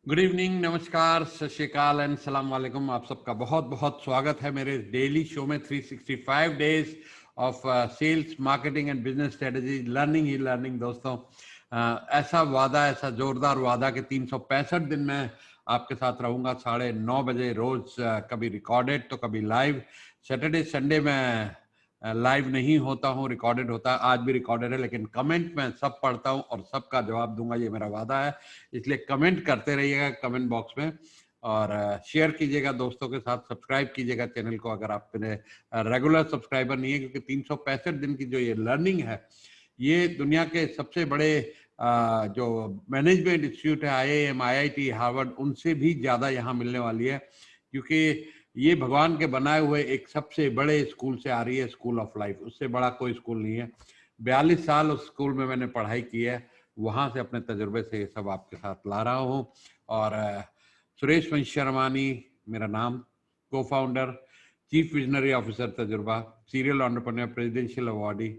Good evening, नमस्कार, सत श्री अकाल एंड सलाम वालेकुम। आप सबका बहुत बहुत स्वागत है मेरे डेली शो में 365 days of sales, marketing and business strategy, learning ही लर्निंग। दोस्तों, ऐसा वादा, ऐसा जोरदार वादा कि 365 दिन में आपके साथ रहूंगा 9:30 बजे रोज, कभी रिकॉर्डेड तो कभी लाइव। सैटरडे संडे में लाइव नहीं होता हूँ, रिकॉर्डेड होता है। आज भी रिकॉर्डेड है, लेकिन कमेंट मैं सब पढ़ता हूँ और सबका जवाब दूंगा, ये मेरा वादा है। इसलिए कमेंट करते रहिएगा कमेंट बॉक्स में, और शेयर कीजिएगा दोस्तों के साथ, सब्सक्राइब कीजिएगा चैनल को अगर आप मेरे रेगुलर सब्सक्राइबर नहीं है, क्योंकि 365 दिन की जो ये लर्निंग है, ये दुनिया के सबसे बड़े जो मैनेजमेंट इंस्टीट्यूट है, IIM, IIT, हार्वर्ड, उनसे भी ज्यादा यहाँ मिलने वाली है, क्योंकि ये भगवान के बनाए हुए एक सबसे बड़े स्कूल से आ रही है, स्कूल ऑफ लाइफ। उससे बड़ा कोई स्कूल नहीं है। 42 साल उस स्कूल में मैंने पढ़ाई की है, वहां से अपने तजुर्बे से ये सब आपके साथ ला रहा हूँ। और सुरेश वंश शर्मानी मेरा नाम, को फाउंडर, चीफ विजनरी ऑफिसर तजुर्बा, सीरियल एंटरप्रेन्योर, प्रेसिडेंशियल अवार्डी।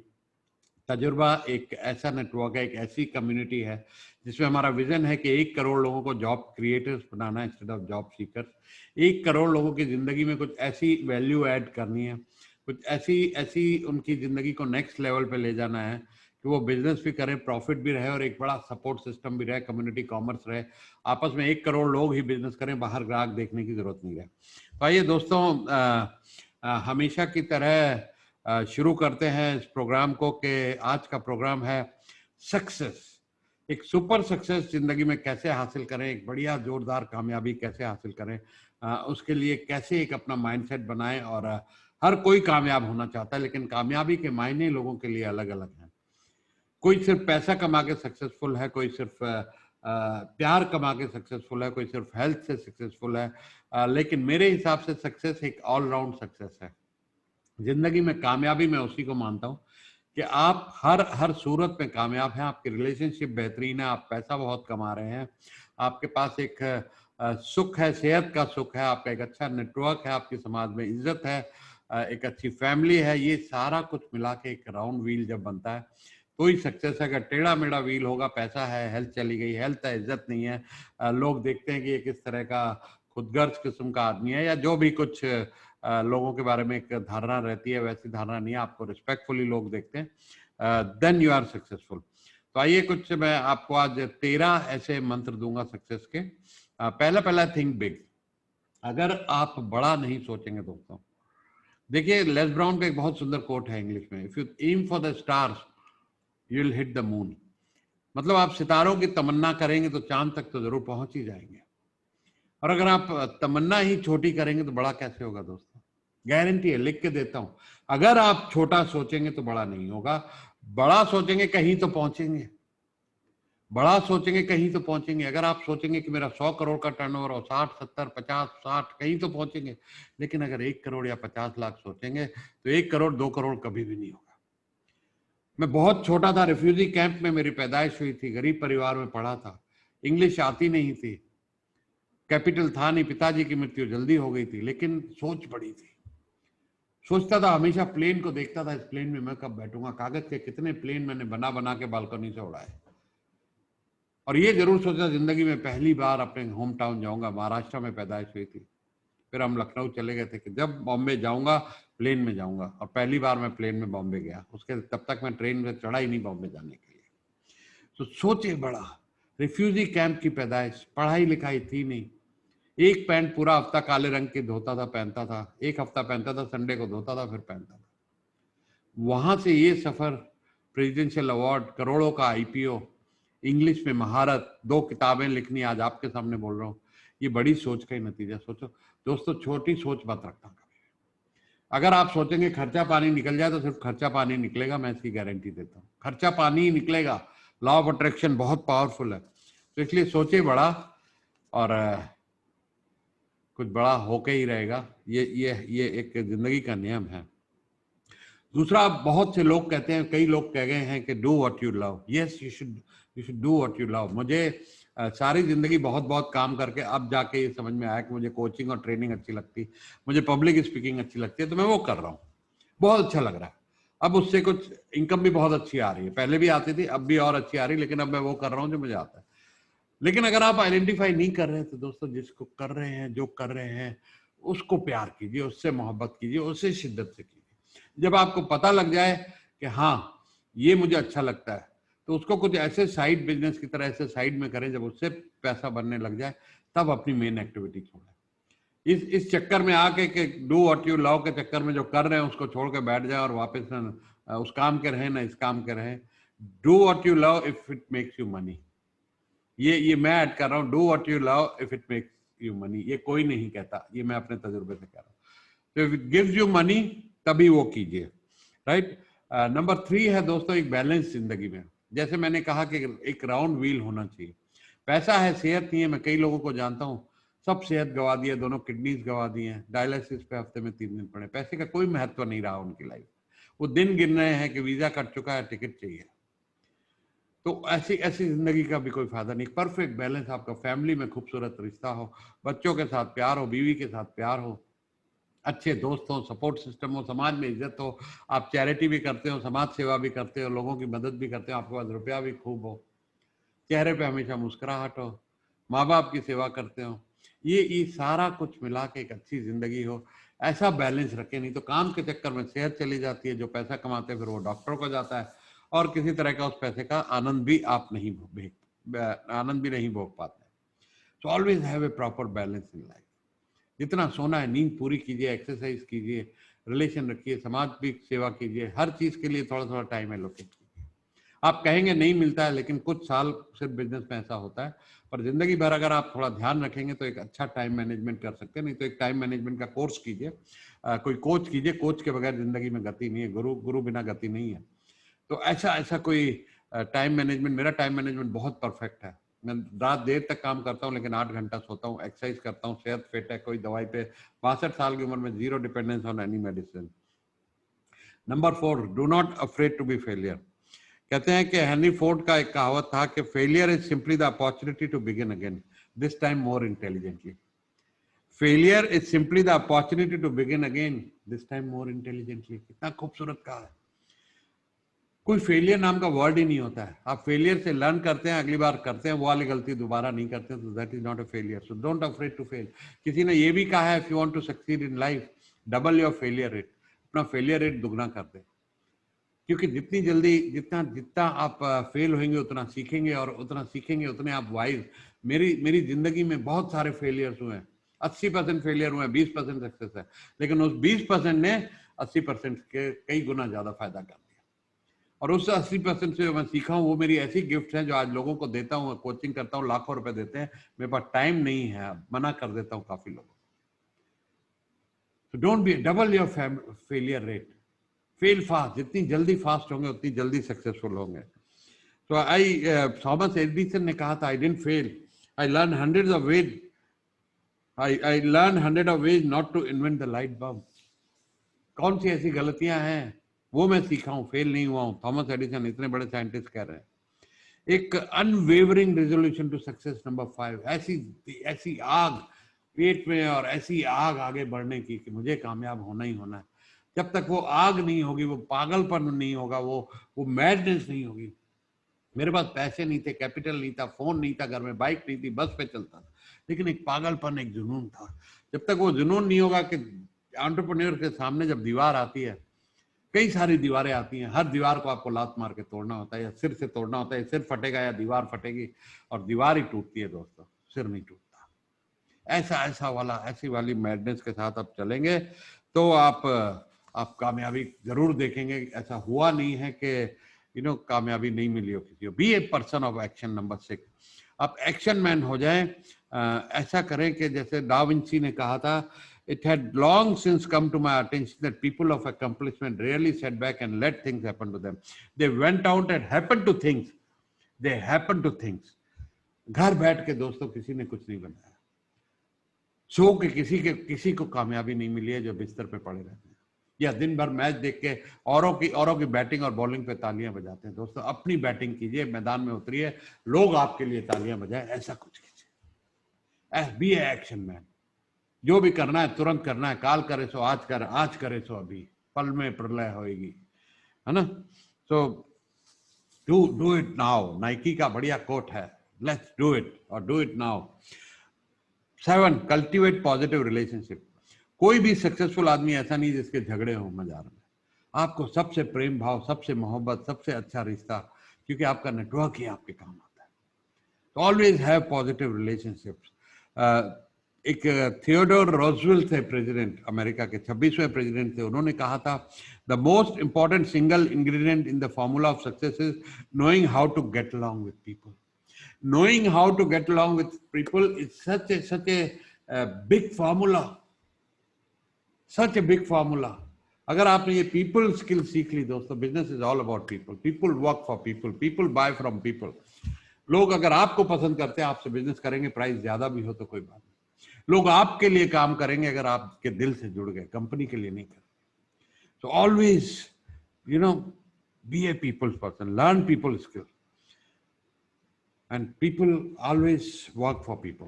तजुर्बा एक ऐसा नेटवर्क है, एक ऐसी कम्युनिटी है जिसमें हमारा विजन है कि 1 करोड़ लोगों को जॉब क्रिएटर्स बनाना है instead of job seekers. 1 crore लोगों की जिंदगी में कुछ ऐसी वैल्यू ऐड करनी है, कुछ ऐसी ऐसी उनकी जिंदगी को नेक्स्ट लेवल पे ले जाना है कि वो बिजनेस भी करें, प्रॉफिट भी रहे और एक बड़ा सपोर्ट सिस्टम भी रहे, कम्युनिटी कॉमर्स रहे। आपस में 1 करोड़ लोग ही बिजनेस करें, बाहर ग्राहक देखने की जरूरत नहीं है। तो आइए दोस्तों, हमेशा की तरह शुरू करते हैं इस प्रोग्राम को, कि आज का प्रोग्राम है सक्सेस। एक सुपर सक्सेस जिंदगी में कैसे हासिल करें, एक बढ़िया जोरदार कामयाबी कैसे हासिल करें, उसके लिए कैसे एक अपना माइंडसेट बनाएं। और हर कोई कामयाब होना चाहता है, लेकिन कामयाबी के मायने लोगों के लिए अलग अलग हैं। कोई सिर्फ पैसा कमा के सक्सेसफुल है, कोई सिर्फ प्यार कमा के सक्सेसफुल है, कोई सिर्फ हेल्थ से सक्सेसफुल है, लेकिन मेरे हिसाब से सक्सेस एक ऑलराउंड सक्सेस है। जिंदगी में कामयाबी मैं उसी को मानता हूँ कि आप हर हर सूरत में कामयाब हैं। आपकी रिलेशनशिप बेहतरीन है, आप पैसा बहुत कमा रहे हैं, आपके पास एक सुख है, सेहत का सुख है, आपका एक अच्छा नेटवर्क है, आपके समाज में इज्जत है, एक अच्छी फैमिली है। ये सारा कुछ मिला के एक राउंड व्हील जब बनता है तो ही सक्सेस है। अगर टेढ़ा मेढ़ा व्हील होगा, पैसा है, हेल्थ चली गई, हेल्थ है, इज्जत नहीं है, लोग देखते हैं कि ये किस तरह का खुदगर्ज किस्म का आदमी है, या जो भी कुछ लोगों के बारे में एक धारणा रहती है, वैसी धारणा नहीं है, आपको रिस्पेक्टफुली लोग देखते हैं, देन यू आर सक्सेसफुल। तो आइए, कुछ मैं आपको आज 13 ऐसे मंत्र दूंगा सक्सेस के। पहला थिंक बिग। अगर आप बड़ा नहीं सोचेंगे दोस्तों, देखिए लेस ब्राउन का एक बहुत सुंदर कोट है इंग्लिश में, if you aim for the stars you will hit the moon. मतलब आप सितारों की तमन्ना करेंगे तो चांद तक तो जरूर पहुंच ही जाएंगे। और अगर आप तमन्ना ही छोटी करेंगे तो बड़ा कैसे होगा दोस्तों? गारंटी है, लिख के देता हूं। अगर आप छोटा सोचेंगे तो बड़ा नहीं होगा, बड़ा सोचेंगे कहीं तो पहुंचेंगे, बड़ा सोचेंगे कहीं तो पहुंचेंगे। अगर आप सोचेंगे कि मेरा 100 करोड़ का टर्नओवर और 60, 70, 50, 60, कहीं तो पहुंचेंगे। लेकिन अगर 1 करोड़ या 50 लाख सोचेंगे तो 1 करोड़ 2 करोड़ कभी भी नहीं होगा। मैं बहुत छोटा था, रिफ्यूजी कैंप में मेरी पैदाइश हुई थी, गरीब परिवार में पढ़ा था, इंग्लिश आती नहीं थी, कैपिटल था नहीं, पिताजी की मृत्यु जल्दी हो गई थी, लेकिन सोच बड़ी थी। सोचता था, हमेशा प्लेन को देखता था, इस प्लेन में मैं कब बैठूंगा। कागज के कितने प्लेन मैंने बना बना के बालकनी से उड़ाए। और ये जरूर सोचा जिंदगी में पहली बार अपने होम टाउन जाऊंगा। महाराष्ट्र में पैदाइश हुई थी, फिर हम लखनऊ चले गए थे कि जब बॉम्बे जाऊंगा प्लेन में जाऊंगा। और पहली बार मैं प्लेन में बॉम्बे गया, उसके तब तक मैं ट्रेन में चढ़ा ही नहीं बॉम्बे जाने के लिए। तो सोचे बड़ा। रिफ्यूजी कैंप की पैदाइश, पढ़ाई लिखाई थी नहीं, एक पैंट पूरा हफ्ता काले रंग की धोता था, पहनता था, एक हफ्ता पहनता था, संडे को धोता था, फिर पहनता था। वहां से ये सफर, प्रेसिडेंशियल अवार्ड, करोड़ों का IPO, इंग्लिश में महारत, 2 किताबें लिखनी, आज आपके सामने बोल रहा हूँ, ये बड़ी सोच का ही नतीजा। सोचो दोस्तों, छोटी सोच मत रखना कभी। अगर आप सोचेंगे खर्चा पानी निकल जाए तो सिर्फ खर्चा पानी निकलेगा, मैं इसकी गारंटी देता हूँ, खर्चा पानी ही निकलेगा। लॉ ऑफ अट्रैक्शन बहुत पावरफुल है। तो इसलिए सोचे बड़ा, और कुछ बड़ा होके ही रहेगा। ये एक जिंदगी का नियम है। दूसरा, बहुत से लोग कहते हैं, कई लोग कह गए हैं कि do what you love. Yes, you should do what you love. मुझे सारी जिंदगी बहुत बहुत काम करके अब जाके ये समझ में आया कि मुझे कोचिंग और ट्रेनिंग अच्छी लगती, मुझे पब्लिक स्पीकिंग अच्छी लगती है, तो मैं वो कर रहा हूँ, बहुत अच्छा लग रहा है। अब उससे कुछ इनकम भी बहुत अच्छी आ रही है, पहले भी आती थी, अब भी और अच्छी आ रही है, लेकिन अब मैं वो कर रहा हूँ जो मुझे आता है। लेकिन अगर आप आइडेंटिफाई नहीं कर रहे हैं तो दोस्तों जिसको कर रहे हैं, जो कर रहे हैं, उसको प्यार कीजिए, उससे मोहब्बत कीजिए, उससे शिद्दत से कीजिए। जब आपको पता लग जाए कि हाँ ये मुझे अच्छा लगता है, तो उसको कुछ ऐसे साइड बिजनेस की तरह ऐसे साइड में करें, जब उससे पैसा बनने लग जाए तब अपनी मेन एक्टिविटी छोड़ें। इस चक्कर में आके कि डू व्हाट यू लव के चक्कर में जो कर रहे हैं उसको छोड़ के बैठ जाए और वापस ना उस काम के रहें ना इस काम के रहें। Do what you love if it makes you money. ये मैं ऐड कर रहा हूँ, do what you love if it makes you money. ये कोई नहीं कहता, ये मैं अपने तजुर्बे से कह रहा हूँ। तो if it gives you money तभी वो कीजिए, राइट। नंबर 3 है दोस्तों एक बैलेंस जिंदगी में। जैसे मैंने कहा कि एक राउंड व्हील होना चाहिए। पैसा है, सेहत नहीं है। मैं कई लोगों को जानता हूँ, सब सेहत गवा दी है, दोनों किडनीज गवा दी हैं, डायलिसिस पे हफ्ते में 3 दिन पड़े। पैसे का कोई महत्व नहीं रहा उनकी लाइफ। वो दिन गिन रहे हैं कि वीजा कट चुका है, टिकट चाहिए। तो ऐसी ऐसी जिंदगी का भी कोई फायदा नहीं। परफेक्ट बैलेंस, आपका फैमिली में खूबसूरत रिश्ता हो, बच्चों के साथ प्यार हो, बीवी के साथ प्यार हो, अच्छे दोस्त हो, सपोर्ट सिस्टम हो, समाज में इज्जत हो, आप चैरिटी भी करते हो, समाज सेवा भी करते हो, लोगों की मदद भी करते हो, आपके पास रुपया भी खूब हो, चेहरे पे हमेशा मुस्कुराहट हो, माँ बाप की सेवा करते हो, ये सारा कुछ मिला के एक अच्छी जिंदगी हो, ऐसा बैलेंस रखें। नहीं तो काम के चक्कर में सेहत चली जाती है, जो पैसा कमाते हैं फिर वो डॉक्टर को जाता है, और किसी तरह का उस पैसे का आनंद भी आप नहीं आनंद भी नहीं भोग पाते। So always have A proper balance in life. जितना सोना है नींद पूरी कीजिए, एक्सरसाइज कीजिए, रिलेशन रखिए, समाज की सेवा कीजिए, हर चीज के लिए थोड़ा थोड़ा टाइम एलोकेट कीजिए। आप कहेंगे नहीं मिलता है, लेकिन कुछ साल सिर्फ बिजनेस में ऐसा होता है, पर जिंदगी भर अगर आप थोड़ा ध्यान रखेंगे तो एक अच्छा टाइम मैनेजमेंट कर सकते हैं। नहीं तो एक टाइम मैनेजमेंट का कोर्स कीजिए, कोई कोच कीजिए। कोच के बगैर जिंदगी में गति नहीं है, गुरु गुरु बिना गति नहीं है। तो ऐसा ऐसा कोई टाइम मैनेजमेंट, मेरा टाइम मैनेजमेंट बहुत परफेक्ट है। मैं रात देर तक काम करता हूँ लेकिन 8 घंटा सोता हूँ, एक्सरसाइज करता हूँ, सेहत फिट है, कोई दवाई पे 62 साल की उम्र में zero dependence on any medicine. Number 4, do not afraid to be failure. कहते हैं कि हेनरी फोर्ड का एक कहावत था कि failure is simply the opportunity to begin again, this time more intelligently. Failure is simply the opportunity to begin again, this time more intelligently. कितना खूबसूरत कहा है। कोई फेलियर नाम का वर्ड ही नहीं होता है। आप फेलियर से लर्न करते हैं, अगली बार करते हैं, वो वाली गलती दोबारा नहीं करते, तो that is not a failure. So don't afraid to fail. किसी ने ये भी कहा है, if you want to succeed in life, double your failure rate. अपना फेलियर रेट दुगना कर दे, क्योंकि जितनी जल्दी जितना जितना आप फेल होंगे उतना सीखेंगे, और उतना सीखेंगे उतने आप वाइज। मेरी जिंदगी में बहुत सारे फेलियर्स हुए हैं। 80% फेलियर हुए हैं, 20% सक्सेस है, लेकिन उस 20% ने 80% के कई गुना ज्यादा फायदा कर दिया। और उस 80% से जो मैं सीखा हूँ वो मेरी ऐसी गिफ्ट है जो आज लोगों को देता हूँ, कोचिंग करता हूँ, लाखों रुपए देते हैं, मेरे पास टाइम नहीं है, मना कर देता हूँ काफी लोगों को। Don't be, double your failure rate. Fail fast, जितनी जल्दी फास्ट होंगे उतनी जल्दी सक्सेसफुल होंगे। तो थॉमस एडिसन ने कहा था, I didn't fail, I learn hundreds of ways, I learn hundred of ways not to invent the light bulb. कौन सी ऐसी गलतियां हैं वो मैं सीखा हूं, फेल नहीं हुआ हूं। थॉमस एडिसन इतने बड़े साइंटिस्ट कह रहे हैं। एक unwavering resolution to success, number 5। ऐसी ऐसी आग पेट में और ऐसी आग आगे बढ़ने की कि मुझे कामयाब होना ही होना है। जब तक वो आग नहीं होगी, वो पागलपन नहीं होगा, वो मैडनेस नहीं होगी। मेरे पास पैसे नहीं थे, कैपिटल नहीं था, फोन नहीं था, घर में बाइक नहीं थी, बस पे चलता था, लेकिन एक पागलपन, एक जुनून था। जब तक वो जुनून नहीं होगा कि एंटरप्रेन्योर के सामने जब दीवार आती है, कई सारी दीवारें आती हैं, हर दीवार को आपको लात मार के तोड़ना होता है, या सिर से तोड़ना होता है। सिर फटेगा या दीवार फटेगी, और दीवार ही टूटती है दोस्तों, सिर नहीं टूटता। ऐसी वाली मैडनेस के साथ आप चलेंगे तो आप कामयाबी जरूर देखेंगे। ऐसा हुआ नहीं है कि कामयाबी नहीं मिली हो किसी को। Be a person of action, number 6। आप एक्शन मैन हो जाएं। ऐसा करें कि जैसे डा विंची ने कहा था, it had long since come to my attention that people of accomplishment rarely sat back and let things happen to them. They went out and happened to things. They happened to things. घर बैठ के दोस्तों किसी ने कुछ नहीं बनाया। सो के किसी को कामयाबी नहीं मिली है जो बिस्तर पे पड़े रहते हैं, या दिन भर मैच देख के औरों की बैटिंग और बॉलिंग पे तालियां बजाते हैं। दोस्तों अपनी बैटिंग कीजिए, मैदान में उतरिए, लोग आपके लिए तालियां बजाएं, ऐसा कुछ कीजिए। B a action man. जो भी करना है तुरंत करना है, काल करे सो आज कर, आज करे सो अभी, पल में प्रलय होएगी, है ना। So do it now. Nike का बढ़िया कोट है, Let's do it or do it now. 7, cultivate positive relationship. कोई भी सक्सेसफुल आदमी ऐसा नहीं जिसके झगड़े हों मजार में. आपको सबसे प्रेम भाव, सबसे मोहब्बत, सबसे अच्छा रिश्ता, क्योंकि आपका नेटवर्क ही आपके काम आता है. तो ऑलवेज हैव पॉजिटिव रिलेशनशिप्स. एक थियोडोर रोजवेल्ट थे प्रेसिडेंट, अमेरिका के 26वें प्रेसिडेंट थे. उन्होंने कहा था, the most important single ingredient in the formula of success is knowing how to get along with people. Knowing how to get along with people is such a big formula, such a big formula. अगर आपने ये people skill सीख ली दोस्तों, business is all about people. People work for people. People buy from people. लोग अगर आपको पसंद करते हैं, आपसे बिजनेस करेंगे, प्राइस ज्यादा भी हो तो कोई बात नहीं. लोग आपके लिए काम करेंगे अगर आपके दिल से जुड़ गए, कंपनी के लिए नहीं करेंगे. So always, be a people's person. Learn people skill. And people always work for people.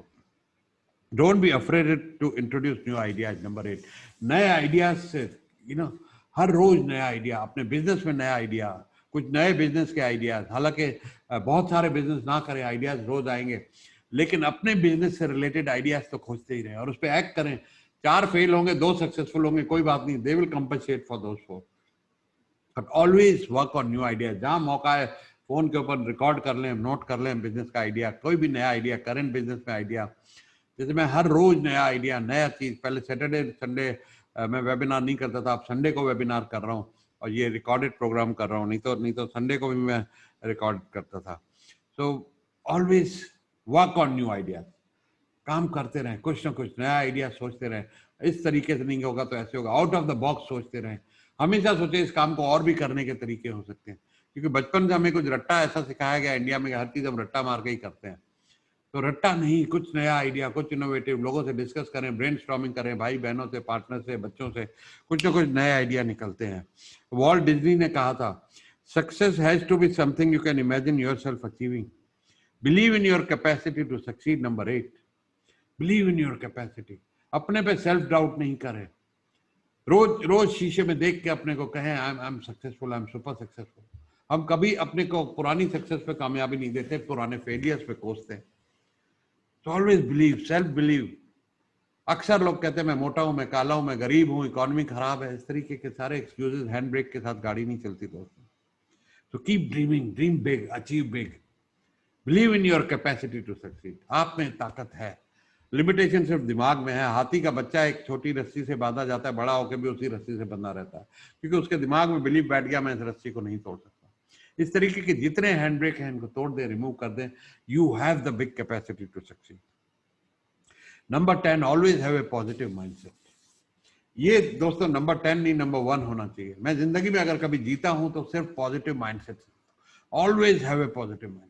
Don't be afraid to introduce new ideas. Number 8, नए आइडियाज से हर रोज नया आइडिया. अपने बिजनेस में नया आइडिया, कुछ नए बिजनेस के आइडियाज. हालांकि बहुत सारे बिजनेस ना करें, आइडियाज रोज आएंगे, लेकिन अपने बिजनेस से रिलेटेड आइडियाज तो खोजते ही रहें और उस पर एक्ट करें. 4 फेल होंगे, 2 सक्सेसफुल होंगे, कोई बात नहीं. They will compensate for those 4. But always work on new ideas. जहां मौका है फोन के ऊपर रिकॉर्ड कर लें, नोट कर लें बिजनेस का आइडिया, कोई भी नया आइडिया, करंट बिजनेस में आइडिया. जैसे मैं हर रोज नया आइडिया, नया चीज, पहले सैटरडे संडे मैं वेबिनार नहीं करता था, अब संडे को वेबिनार कर रहा हूँ और ये रिकॉर्डेड प्रोग्राम कर रहा हूँ. नहीं तो संडे को भी मैं रिकॉर्ड करता था. So always work on new idea. काम करते रहें, कुछ ना कुछ नया आइडिया सोचते रहें. इस तरीके से नहीं होगा तो ऐसे होगा. आउट ऑफ द बॉक्स सोचते रहें. हमेशा सोचे इस काम को और भी करने के तरीके हो सकते हैं, क्योंकि बचपन से हमें कुछ रट्टा ऐसा सिखाया गया इंडिया में, हर चीज हम रट्टा मार के ही करते हैं. तो रट्टा नहीं, कुछ नया आइडिया, कुछ इनोवेटिव, लोगों से डिस्कस करें, ब्रेनस्टॉर्मिंग करें, भाई बहनों से, पार्टनर से, बच्चों से, कुछ ना कुछ नए आइडिया निकलते हैं. वॉल्ट डिज्नी ने कहा था, success has to be something you can imagine yourself achieving. Believe in your capacity to succeed. Number 8, believe in your capacity. अपने पे सेल्फ डाउट नहीं करें. रोज रोज शीशे में देख के अपने को कहें, I am successful, I am super successful. हम कभी अपने को पुरानी सक्सेस पे कामयाबी नहीं देते, पुराने फेलियर्स पे कोसते हैं. तो ऑलवेज बिलीव, सेल्फ बिलीव. अक्सर लोग कहते हैं मैं मोटा हूं, मैं काला हूं, मैं गरीब हूं, इकोनॉमी खराब है. इस तरीके के सारे एक्सक्यूजेस, हैंड ब्रेक के साथ गाड़ी नहीं चलती दोस्तों. तो keep dreaming, dream big, achieve big. Believe in your capacity to succeed. आप में ताकत है. लिमिटेशन सिर्फ दिमाग में है. हाथी का बच्चा एक छोटी रस्सी से बांधा जाता है, बड़ा होकर भी उसी रस्सी से बंधा रहता है, क्योंकि उसके दिमाग में बिलीव बैठ गया, मैं इस रस्सी को नहीं तोड़ सकता. इस तरीके के जितने हैंड ब्रेक हैं इनको तोड़ दें, रिमूव कर दें. You have the big capacity to succeed. Number 10, always have a positive mindset. ये दोस्तों नंबर 10 नहीं, नंबर 1 होना चाहिए. मैं जिंदगी में अगर कभी जीता हूं तो सिर्फ positive mindset. Always have a positive mindset.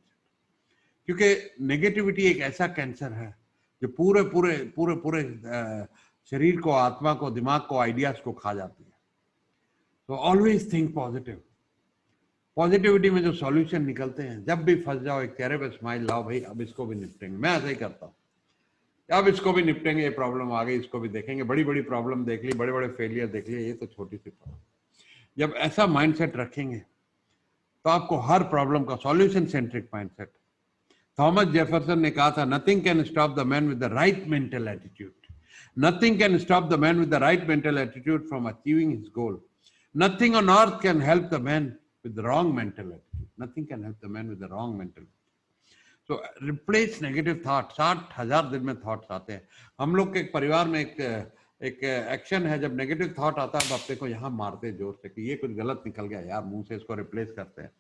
क्योंकि नेगेटिविटी एक ऐसा कैंसर है जो पूरे पूरे पूरे पूरे शरीर को, आत्मा को, दिमाग को, आइडियाज को खा जाती है. तो ऑलवेज थिंक पॉजिटिव. पॉजिटिविटी में जो सॉल्यूशन निकलते हैं, जब भी फंस जाओ एक चेहरे पे स्माइल लाओ, भाई अब इसको भी निपटेंगे. मैं ऐसा ही करता हूँ, अब इसको भी निपटेंगे, ये प्रॉब्लम आ गई, इसको भी देखेंगे. बड़ी बड़ी प्रॉब्लम देख ली, बड़े बड़े फेलियर देख लिए, ये तो छोटी सी प्रॉब्लम. जब ऐसा माइंडसेट रखेंगे तो आपको हर प्रॉब्लम का solution centric mindset. Thomas Jefferson ने कहा था, nothing can stop the man with the right mental attitude. Nothing can stop the man with the right mental attitude from achieving his goal. Nothing on earth can help the man with the wrong mental attitude. Nothing can help the man with the wrong mental attitude. So replace negative thoughts. 60,000 दिन में thoughts आते हैं. हम लोग के परिवार में एक एक्शन है, जब नेगेटिव थॉट आता है तो अपने को यहाँ मारते हैं जोर से कि ये कुछ गलत निकल गया यार मुंह से, इसको रिप्लेस करते हैं,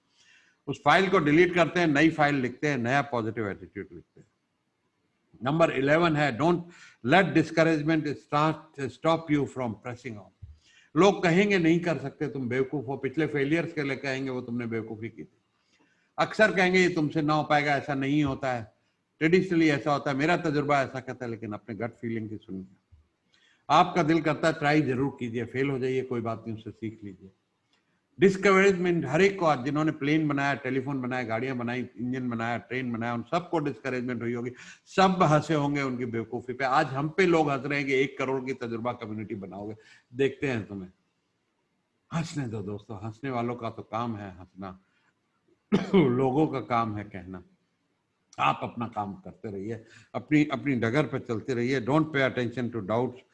उस फाइल को डिलीट करते हैं, नई फाइल लिखते हैं, नया पॉजिटिव एटीट्यूड लिखते हैं. नंबर 11 है, don't let discouragement stop you from pressing on. लोग कहेंगे नहीं कर सकते, तुम बेवकूफ हो. पिछले फेलियर्स के लिए कहेंगे वो तुमने बेवकूफी की थी. अक्सर कहेंगे ये तुमसे ना हो पाएगा, ऐसा नहीं होता है, ट्रेडिशनली ऐसा होता है, मेरा तजुर्बा ऐसा कहता है. लेकिन अपने गट फीलिंग की सुनिए. आपका दिल करता है ट्राई जरूर कीजिए, फेल हो जाइए, कोई बात नहीं, उससे सीख लीजिए. डिस्करेजमेंट हर एक को, आज जिन्होंने प्लेन बनाया, टेलीफोन बनाया, गाड़ियां बनाई, इंजन बनाया, ट्रेन बनाया, उन सबको डिस्करेजमेंट हुई होगी. सब हंसे होंगे उनकी बेवकूफी पे. आज हम पे लोग हंस रहे हैं कि 1 करोड़ की तजुर्बा कम्युनिटी बनाओगे, देखते हैं तुम्हें. हंसने दो दोस्तों, हंसने वालों का तो काम है हंसना. लोगों का काम है कहना. आप अपना काम करते रहिए, अपनी अपनी डगर पे चलते रहिए. Don't pay attention to doubts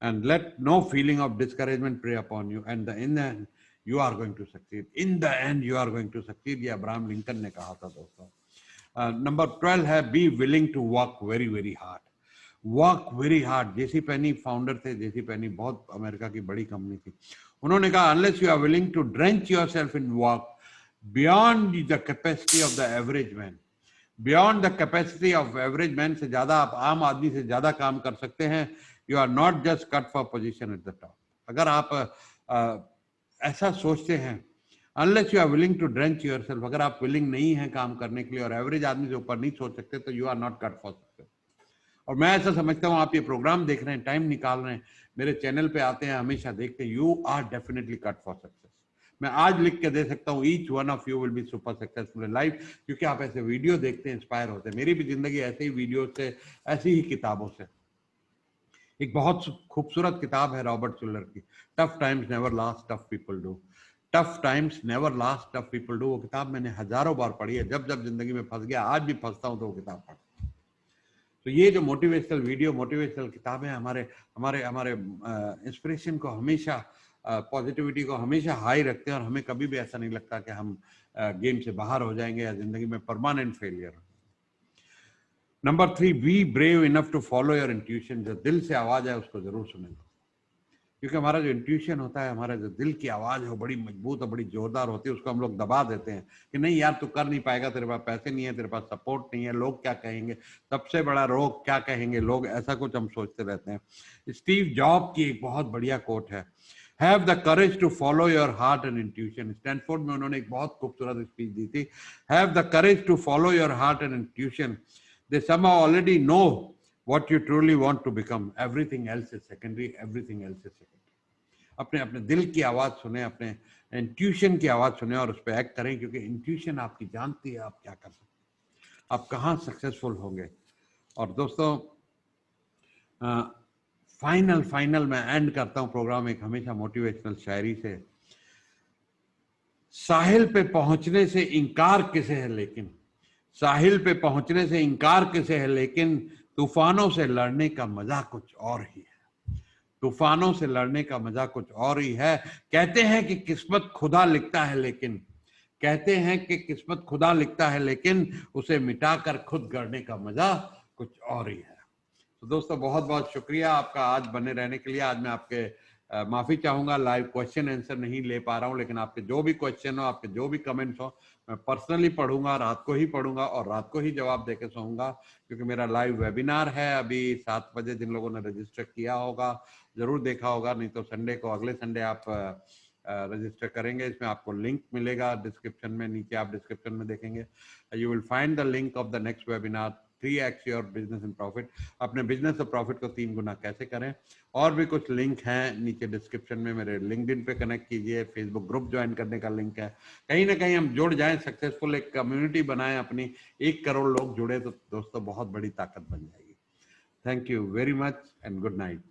and let no feeling of discouragement prey upon you, and in the end you are going to succeed. In the end you are going to succeed. ये Abraham Lincoln ने कहा था दोस्तों. Number 12 है be willing to work very very hard. Work very hard. JC Penney founder थे. JC पेनी बहुत America की बड़ी कंपनी थी. उन्होंने कहा unless you are willing to drench yourself in work beyond the capacity of the average man, beyond the capacity of average man से ज्यादा आप आम आदमी से ज्यादा काम कर सकते हैं. You are not just cut for position at the top. अगर आप ऐसा सोचते हैं, unless you are willing to drench yourself, अगर आप विलिंग नहीं है काम करने के लिए और एवरेज आदमी से ऊपर नहीं सोच सकते, तो you are not cut for success. और मैं ऐसा समझता हूं, आप ये प्रोग्राम देख रहे हैं, टाइम निकाल रहे हैं, मेरे चैनल पे आते हैं, हमेशा देखते हैं, you are definitely cut for success. मैं आज लिख के दे सकता हूँ, each one of you will be super successful in life, क्योंकि आप ऐसे वीडियो देखते हैं, इंस्पायर होते हैं. मेरी भी जिंदगी ऐसे ही वीडियो से, ऐसी ही किताबों से. एक बहुत खूबसूरत किताब है रॉबर्ट शुलर की, tough times never last tough people do. Tough times never last tough people do. वो किताब मैंने हजारों बार पढ़ी है. जब जब जिंदगी में फंस गया, आज भी फंसता हूं तो वो किताब पढ़ता हूं. तो ये जो मोटिवेशनल वीडियो, मोटिवेशनल किताबें हमारे हमारे हमारे इंस्पिरेशन को हमेशा, पॉजिटिविटी को हमेशा हाई रखते हैं, और हमें कभी भी ऐसा नहीं लगता कि हम गेम से बाहर हो जाएंगे या जिंदगी में permanent failure. Number 3, be brave enough to follow your intuition. जो दिल से आवाज है उसको जरूर सुने, क्योंकि हमारा जो इंट्यूशन होता है, हमारा जो दिल की आवाज है, वो बड़ी मजबूत और बड़ी जोरदार होती है. उसको हम लोग दबा देते हैं कि नहीं यार तू कर नहीं पाएगा, तेरे पास पैसे नहीं है, तेरे पास सपोर्ट नहीं है, लोग क्या कहेंगे, सबसे बड़ा रोग क्या कहेंगे लोग, ऐसा कुछ हम सोचते रहते हैं. स्टीव जॉब की एक बहुत बढ़िया कोट है, have the courage to follow your heart and intuition. Stanford में उन्होंने एक बहुत खूबसूरत स्पीच दी थी, have the courage to follow your heart and intuition. They somehow already know what you truly want to become. Everything else is secondary. Everything else is secondary. अपने अपने दिल की आवाज सुने, अपने इंट्यूशन की आवाज सुने और उस पर एक्ट करें, क्योंकि इंट्यूशन आपकी जानती है आप क्या कर सकते हैं, आप कहाँ सक्सेसफुल होंगे. और दोस्तों फाइनल मैं एंड करता हूँ प्रोग्राम एक हमेशा मोटिवेशनल शायरी से. साहिल पे पहुंचने से इनकार किसे है लेकिन, साहिल पे पहुंचने से इनकार किसे है लेकिन, तूफानों से लड़ने का मजा कुछ और ही है. तूफानों से लड़ने का मजा कुछ और ही है. कहते हैं कि किस्मत खुदा लिखता है लेकिन, कहते हैं कि किस्मत खुदा लिखता है लेकिन, उसे मिटाकर खुद गढ़ने का मजा कुछ और ही है. तो दोस्तों बहुत बहुत शुक्रिया आपका आज बने रहने के लिए. आज मैं आपके माफी चाहूंगा, लाइव क्वेश्चन आंसर नहीं ले पा रहा हूं, लेकिन आपके जो भी क्वेश्चन हो, आपके जो भी कमेंट्स हो, मैं पर्सनली पढ़ूंगा, रात को ही पढ़ूंगा और रात को ही जवाब देके सोऊंगा, क्योंकि मेरा लाइव वेबिनार है अभी 7 बजे. जिन लोगों ने रजिस्टर किया होगा जरूर देखा होगा, नहीं तो संडे को, अगले संडे आप रजिस्टर करेंगे. इसमें आपको लिंक मिलेगा डिस्क्रिप्शन में, नीचे आप डिस्क्रिप्शन में देखेंगे, you will find the link of the next webinar 3x your business and profit. अपने बिजनेस और प्रॉफिट को 3 गुना कैसे करें. और भी कुछ लिंक हैं नीचे डिस्क्रिप्शन में. मेरे लिंक्डइन पे कनेक्ट कीजिए, फेसबुक ग्रुप ज्वाइन करने का लिंक है. कहीं ना कहीं हम जुड़ जाएं, सक्सेसफुल एक कम्युनिटी बनाएं अपनी, 1 करोड़ लोग जुड़े तो दोस्तों बहुत बड़ी ताकत बन जाएगी. Thank you very much and good night.